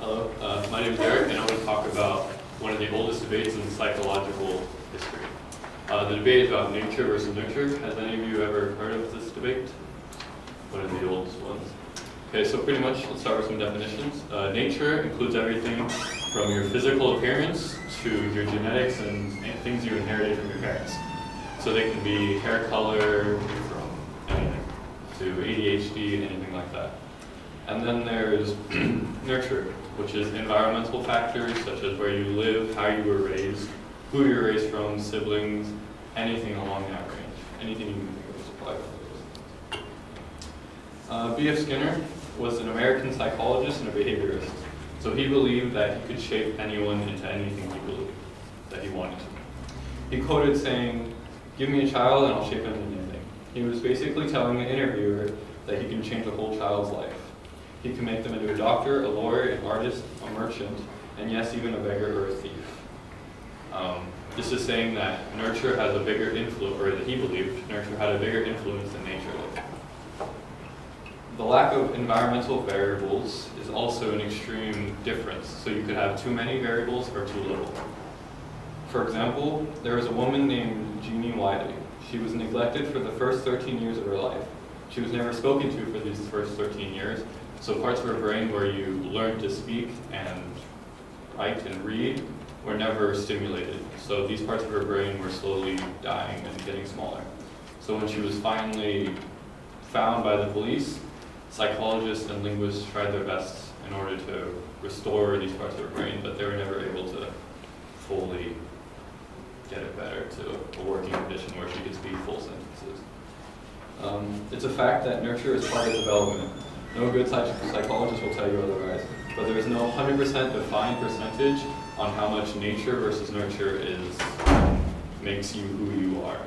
Hello, my name is Eric, and I'm going to talk about one of the oldest debates in psychological history. The debate is about nature versus nurture. Has any of you ever heard of this debate? One of the oldest ones. Okay, so pretty much, let's start with some definitions. Nature includes everything from your physical appearance to your genetics and things you inherited from your parents. So they can be hair color, from anything, to ADHD, anything like that. And then there's nurture, which is environmental factors such as where you live, how you were raised, who you're raised from, siblings, anything along that range. Anything you can think of is applied to those. B.F. Skinner was an American psychologist and a behaviorist. So he believed that he could shape anyone into anything he believed that he wanted to. He quoted saying, "Give me a child and I'll shape him into anything." He was basically telling the interviewer that he can change a whole child's life. He can make them into a doctor, a lawyer, an artist, a merchant, and yes, even a beggar or a thief. This is saying that nurture has a bigger influence, or that he believed nurture had a bigger influence than nature did. The lack of environmental variables is also an extreme difference. So you could have too many variables or too little. For example, there was a woman named Jeannie Wiley. She was neglected for the first 13 years of her life. She was never spoken to for these first 13 years. So parts of her brain where you learn to speak and write and read were never stimulated. So these parts of her brain were slowly dying and getting smaller. So when she was finally found by the police, psychologists and linguists tried their best in order to restore these parts of her brain, but they were never able to fully get it better to a working condition where she could speak full sentences. It's a fact that nurture is part of development. No good psychologist will tell you otherwise, but there is no 100% defined percentage on how much nature versus nurture makes you who you are.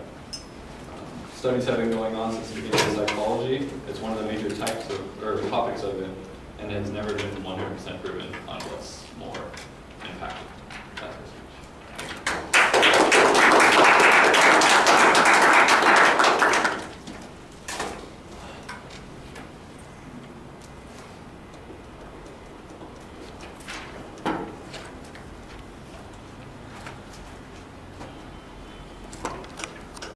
Studies have been going on since the beginning of psychology. It's one of the major topics of it, and has never been 100% proven on what's more